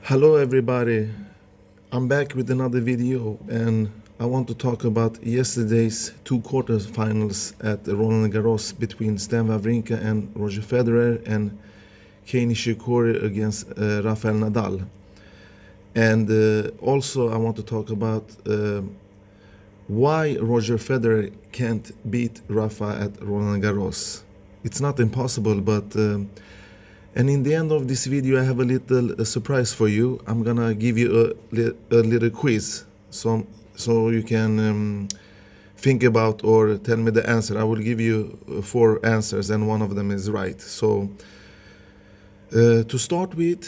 Hello everybody, I'm back with another video and I want to talk about yesterday's two quarterfinals at the Roland Garros between Stan Wawrinka and Roger Federer and Nishikori against Rafael Nadal. And also I want to talk about why Roger Federer can't beat Rafa at Roland Garros. It's not impossible, but and in the end of this video, I have a little surprise for you. I'm gonna give you a little quiz, so you can think about or tell me the answer. I will give you four answers, and one of them is right. So to start with,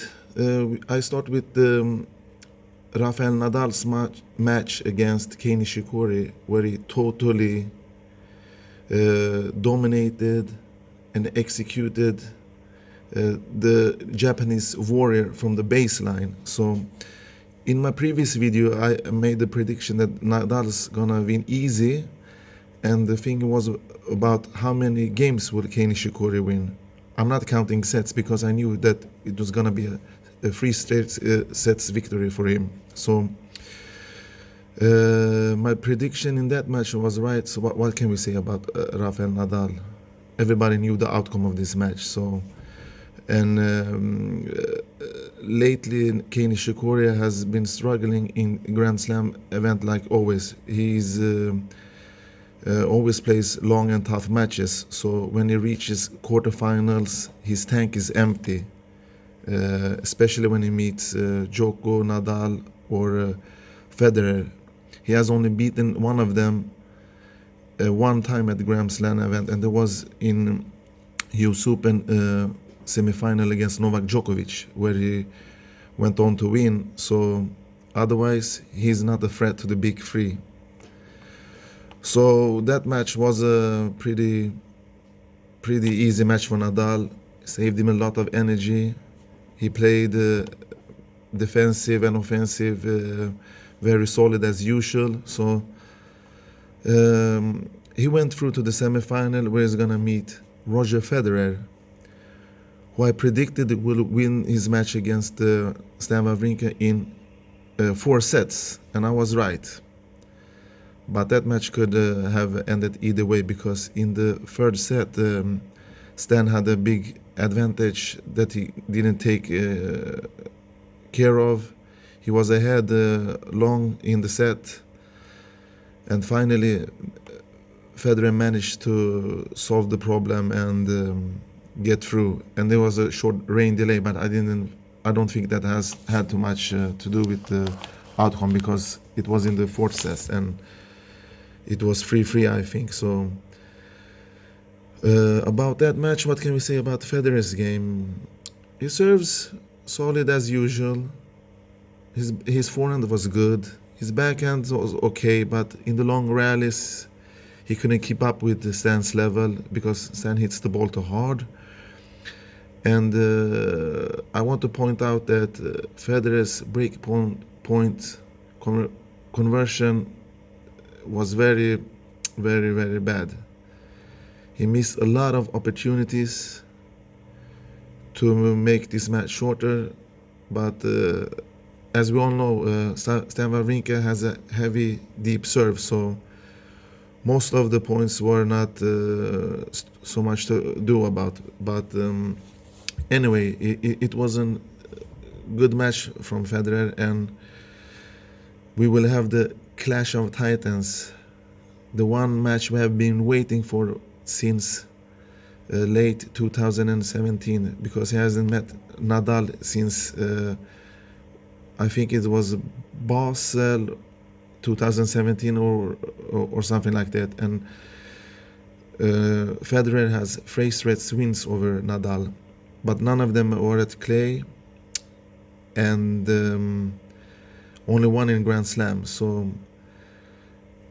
I start with Rafael Nadal's match against Kei Nishikori, where he totally dominated and executed the Japanese warrior from the baseline. So in my previous video I made the prediction that Nadal's gonna win easy, and the thing was about how many games will Kei Nishikori win. I'm not counting sets because I knew that it was gonna be a three sets victory for him. So my prediction in that match was right. So what can we say about Rafael Nadal? Everybody knew the outcome of this match. So and lately, Kei Nishikori has been struggling in Grand Slam event like always. He's always plays long and tough matches. So when he reaches quarterfinals, his tank is empty. Especially when he meets Djoko, Nadal, or Federer. He has only beaten one of them one time at the Grand Slam event, and that was in US Open semi-final against Novak Djokovic, where he went on to win. So otherwise he's not a threat to the big three. So that match was a pretty easy match for Nadal. Saved him a lot of energy. He played defensive and offensive very solid as usual. So he went through to the semi-final, where he's gonna meet Roger Federer, who I predicted will win his match against Stan Wawrinka in 4 sets, and I was right. But that match could have ended either way, because in the third set, Stan had a big advantage that he didn't take care of. He was ahead long in the set, and finally Federer managed to solve the problem and get through. And there was a short rain delay, but I don't think that has had too much to do with the outcome, because it was in the fourth set and it was 3-3, I think. So about that match, what can we say about Federer's game? He serves solid as usual. His forehand was good. His backhand was okay, but in the long rallies he couldn't keep up with the Stan's level, because Stan hits the ball too hard. And I want to point out that Federer's break point conversion was very bad. He missed a lot of opportunities to make this match shorter, but as we all know, Stan Wawrinka has a heavy, deep serve, so most of the points were not so much to do about. But anyway, it was a good match from Federer, and we will have the clash of titans, the one match we have been waiting for since late 2017, because he hasn't met Nadal since I think it was Basel 2017 or something like that. And Federer has 3 straight wins over Nadal, but none of them were at clay, and only one in Grand Slam. So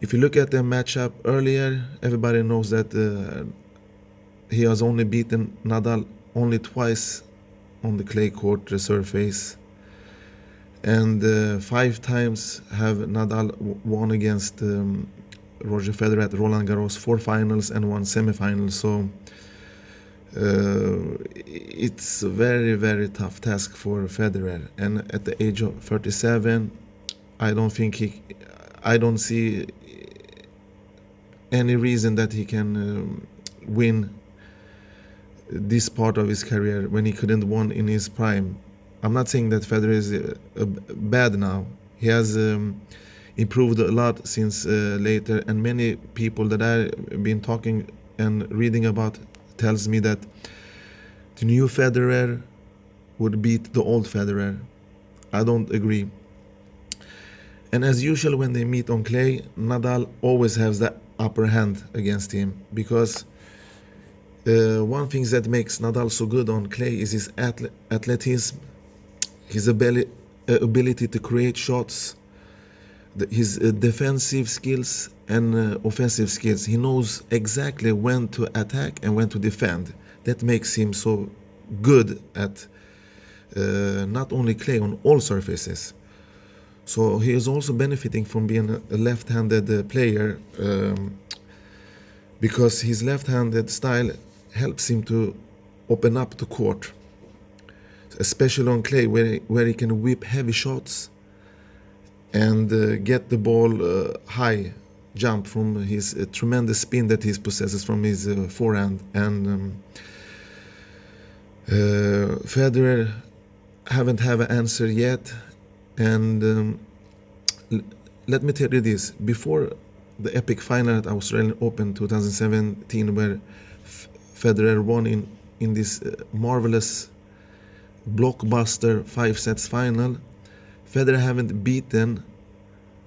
if you look at the matchup earlier, everybody knows that he has only beaten Nadal only twice on the clay court surface, and 5 times have Nadal won against Roger Federer at Roland Garros, 4 finals and 1 semi-final. So It's a very, very tough task for Federer. And at the age of 37, I don't think I don't see any reason that he can win this part of his career when he couldn't win in his prime. I'm not saying that Federer is bad now. He has improved a lot since later, and many people that I've been talking and reading about tells me that the new Federer would beat the old Federer. I don't agree. And as usual, when they meet on clay, Nadal always has the upper hand against him, because one thing that makes Nadal so good on clay is his athleticism, his ability to create shots, his defensive skills and offensive skills. He knows exactly when to attack and when to defend. That makes him so good at not only clay, on all surfaces. So he is also benefiting from being a left-handed player, because his left-handed style helps him to open up the court, especially on clay, where he can whip heavy shots and get the ball high, jump from his tremendous spin that he possesses from his forehand. And Federer haven't have an answer yet. And let me tell you this: before the epic final at Australian Open 2017, where Federer won in this marvelous blockbuster 5-set final, Federer haven't beaten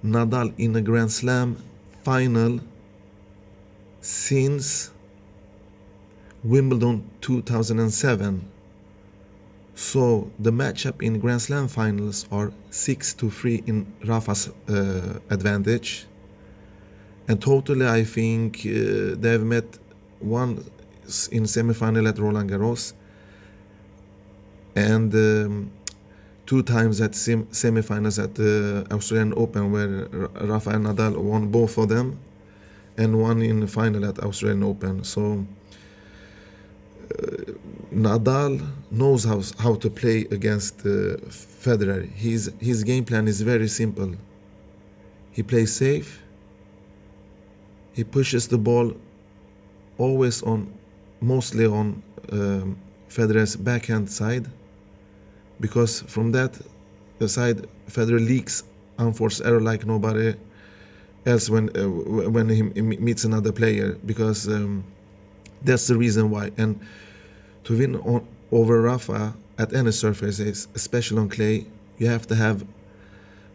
Nadal in a Grand Slam final since Wimbledon 2007. So the matchup in Grand Slam finals are 6-3 in Rafa's advantage. And totally, I think they've met one in semi-final at Roland Garros, and 2 times at semi-finals at the Australian Open, where Rafa and Nadal won both of them, and one in the final at Australian Open. So Nadal knows how to play against Federer. His game plan is very simple. He plays safe. He pushes the ball always mostly on Federer's backhand side, because from that side Federer leaks unforced error like nobody else when he meets another player, because that's the reason why. And to win over Rafa at any surface, especially on clay, you have to have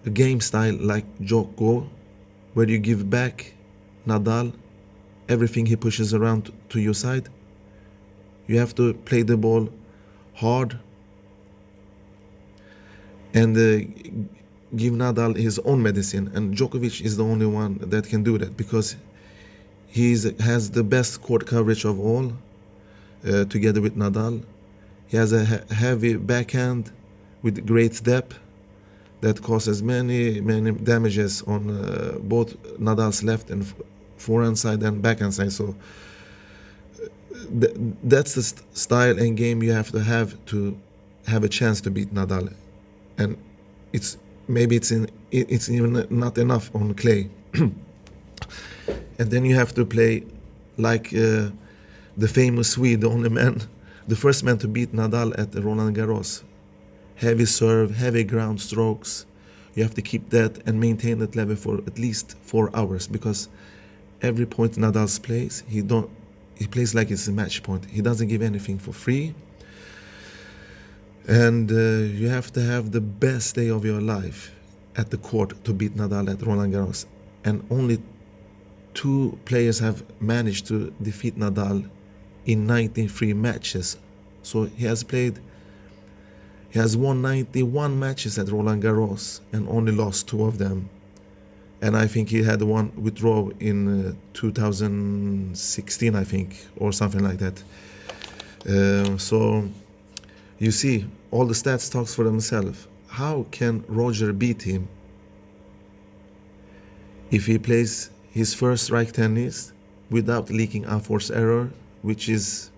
a game style like Djoko, where you give back Nadal everything he pushes around to your side. You have to play the ball hard and give Nadal his own medicine. And Djokovic is the only one that can do that, because he has the best court coverage of all, together with Nadal. He has a heavy backhand with great depth that causes many damages on both Nadal's left and forehand side and backhand side. So that's the style and game you have to have a chance to beat Nadal. And it's even not enough on clay. And then you have to play like the famous Swede, the first man to beat Nadal at Roland Garros. Heavy serve, heavy ground strokes. You have to keep that and maintain that level for at least 4 hours, because every point Nadal plays, he plays like it's a match point. He doesn't give anything for free. And you have to have the best day of your life at the court to beat Nadal at Roland Garros. And only 2 players have managed to defeat Nadal in 93 matches. So he has won 91 matches at Roland Garros and only lost 2 of them. And I think he had one withdraw in 2016, I think, or something like that. So you see, all the stats talks for themselves. How can Roger beat him if he plays his first strike tennis without leaking unforced error, which is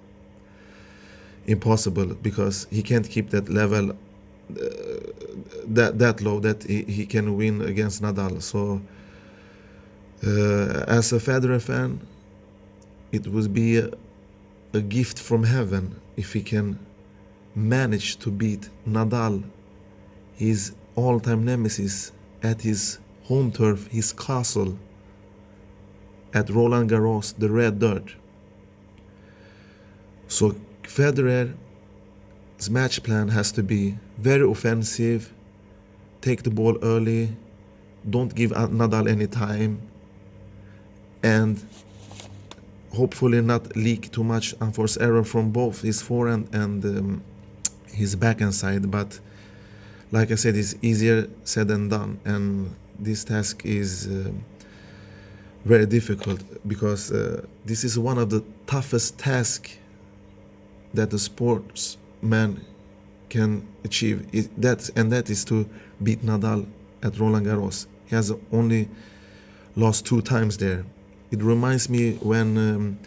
impossible because he can't keep that level that low that he can win against Nadal. So as a Federer fan, it would be a gift from heaven if he can manage to beat Nadal, his all-time nemesis, at his home turf, his castle, at Roland Garros, the red dirt. So Federer's match plan has to be very offensive, take the ball early, don't give Nadal any time, and hopefully not leak too much unforced error from both his forehand and his backhand side. But like I said, it's easier said than done, and this task is very difficult because this is one of the toughest tasks that a sportsman can achieve. That is to beat Nadal at Roland Garros. He has only lost 2 times there. It reminds me when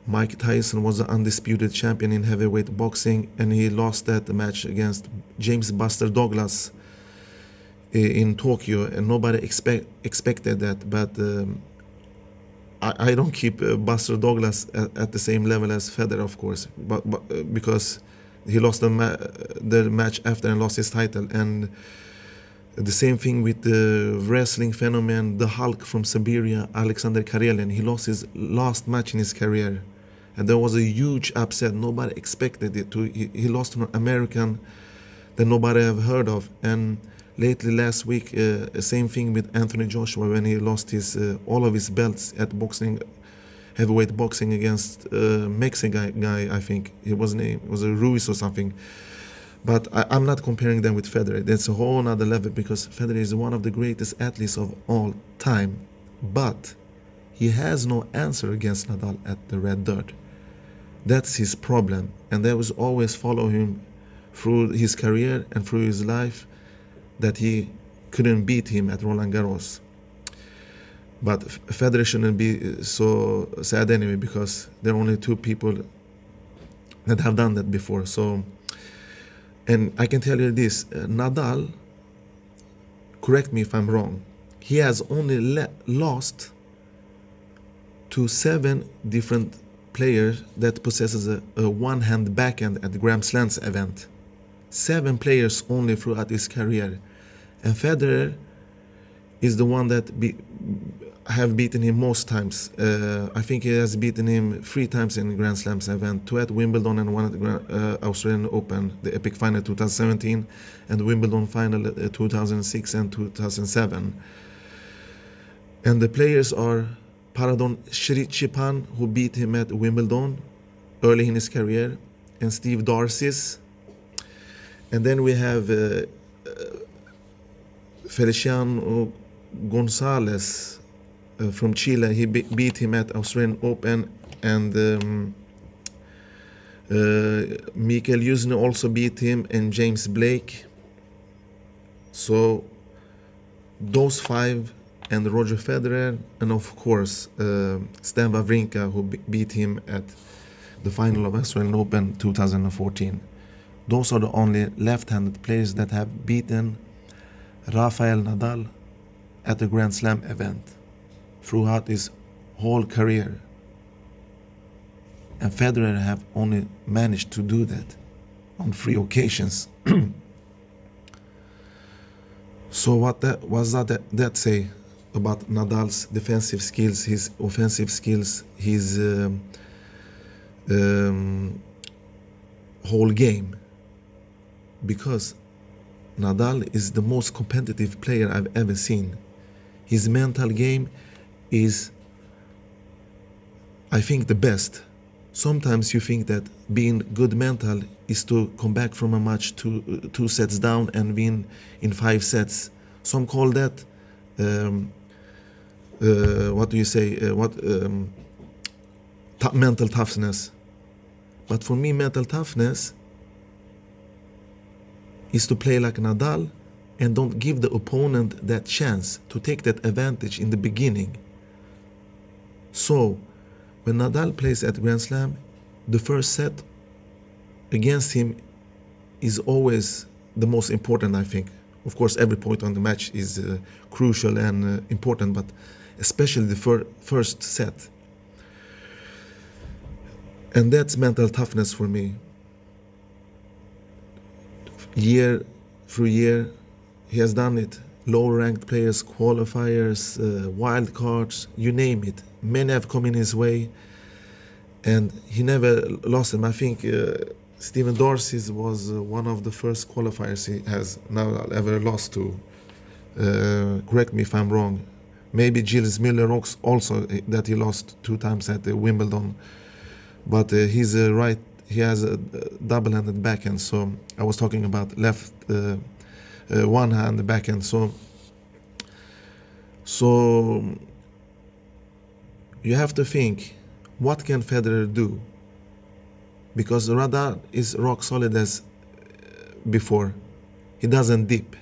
Mike Tyson was the undisputed champion in heavyweight boxing, and he lost that match against James Buster Douglas in Tokyo, and nobody expected that. But I don't keep Buster Douglas at the same level as Federer, of course, but because he lost the match after and lost his title. And the same thing with the wrestling phenomenon, the Hulk from Siberia, Alexander Karelin. He lost his last match in his career, and there was a huge upset. Nobody expected it. He lost to an American that nobody have heard of. And lately, last week, same thing with Anthony Joshua when he lost his all of his belts at boxing, heavyweight boxing against Mexican guy. I think it was a Ruiz or something. But I'm not comparing them with Federer. That's a whole other level because Federer is one of the greatest athletes of all time. But he has no answer against Nadal at the red dirt. That's his problem. And that was always follow him through his career and through his life, that he couldn't beat him at Roland Garros. But Federer shouldn't be so sad anyway because there are only 2 people that have done that before. So. And I can tell you this, Nadal, correct me if I'm wrong, he has only lost to 7 different players that possesses a one-hand backhand at the Grand Slams event. 7 players only throughout his career. And Federer is the one that have beaten him most times. I think he has beaten him 3 times in Grand Slams event, 2 at Wimbledon and 1 at the Australian Open, the epic final 2017, and Wimbledon final 2006 and 2007. And the players are Paradon Srichipan, who beat him at Wimbledon early in his career, and Steve Darcis. And then we have Feliciano Gonzalez from Chile. He beat him at Australian Open, and Mikael Yuzny also beat him, and James Blake. So those 5, and Roger Federer, and of course Stan Wawrinka, who beat him at the final of Australian Open 2014. Those are the only left-handed players that have beaten Rafael Nadal at a Grand Slam event throughout his whole career. And Federer have only managed to do that on 3 occasions. So what does that say about Nadal's defensive skills, his offensive skills, his whole game? Because Nadal is the most competitive player I've ever seen. His mental game is, I think, the best. Sometimes you think that being good mental is to come back from a match 2 sets down and win in 5 sets. Some call that mental toughness. But for me, mental toughness is to play like Nadal and don't give the opponent that chance to take that advantage in the beginning. So when Nadal plays at Grand Slam, the first set against him is always the most important, I think. Of course, every point on the match is crucial and important, but especially the first set. And that's mental toughness for me. Year through year, he has done it. Low-ranked players, qualifiers, wild cards, you name it. Many have come in his way, and he never lost them. I think Stephen Dorsey's was one of the first qualifiers he has now ever lost to. Correct me if I'm wrong. Maybe Gilles Miller also, that he lost 2 times at Wimbledon. But he's right. He has a double-handed backhand. So I was talking about left one-hand backhand. So you have to think, what can Federer do? Because Nadal is rock solid as before. He doesn't dip.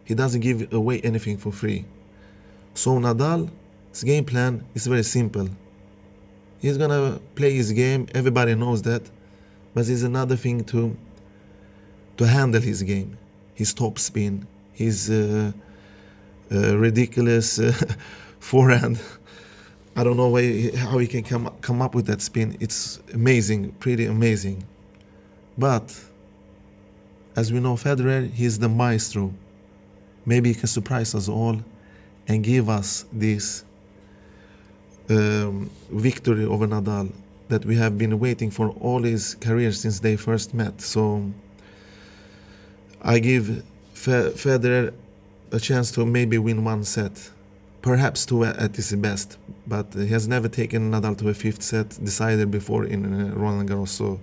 He doesn't give away anything for free. So Nadal's game plan is very simple. He's gonna play his game. Everybody knows that. But it's another thing to handle his game, his top spin, his ridiculous forehand. I don't know how he can come up with that spin. It's amazing, pretty amazing. But as we know, Federer, he's the maestro. Maybe he can surprise us all and give us this victory over Nadal that we have been waiting for all his career since they first met. So I give Federer a chance to maybe win 1 set, perhaps 2 at his best, but he has never taken Nadal to a 5th set decided before in Roland Garros. So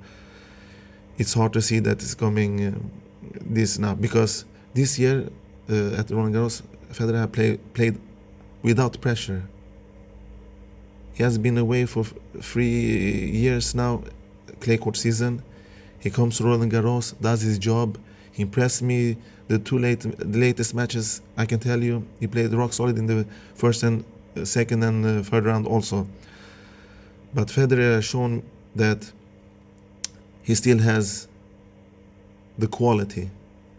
it's hard to see that it's coming this now, because this year at Roland Garros, Federer played without pressure. He has been away for 3 years now, clay court season. He comes to Roland Garros, does his job. He impressed me the latest matches. I can tell you, he played rock solid in the first and second and third round also. But Federer has shown that he still has the quality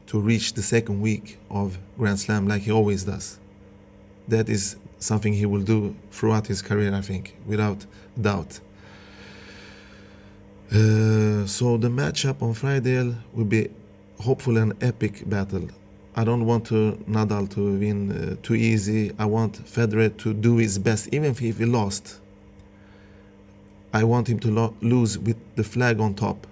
to reach the second week of Grand Slam like he always does. That is something he will do throughout his career, I think, without doubt. So the matchup on Friday will be hopefully an epic battle. I don't want Nadal to win too easy. I want Federer to do his best, even if he lost. I want him to lose with the flag on top.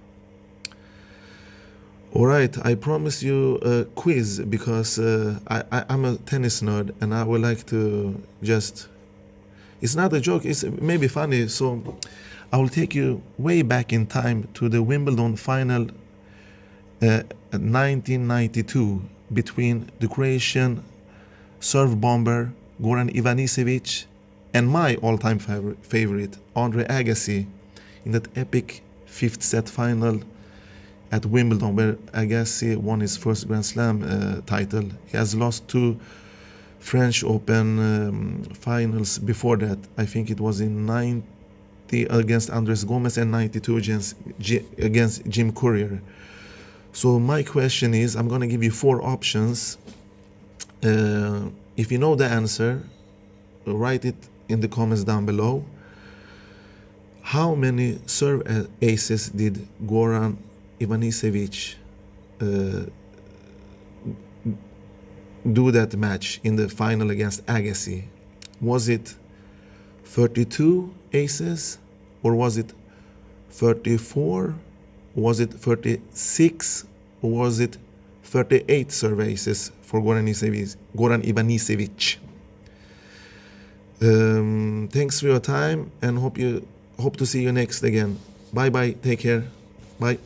All right, I promise you a quiz, because I'm a tennis nerd and I would like to just... It's not a joke, it's maybe funny. So I will take you way back in time to the Wimbledon final 1992 between the Croatian serve bomber Goran Ivanisevic and my all-time favorite Andre Agassi in that epic 5th set final at Wimbledon, where Agassi won his first Grand Slam title. He has lost 2 French Open finals before that. I think it was in 90 against Andres Gomez and 92 against Jim Courier. So my question is, I'm going to give you 4 options. If you know the answer, write it in the comments down below. How many serve aces did Goran Ivanisevic do that match in the final against Agassi? Was it 32 aces, or was it 34? Was it 36, or was it 38 serve aces for Goran Ivanisevic? Thanks for your time, and hope to see you next again. Bye bye. Take care. Bye.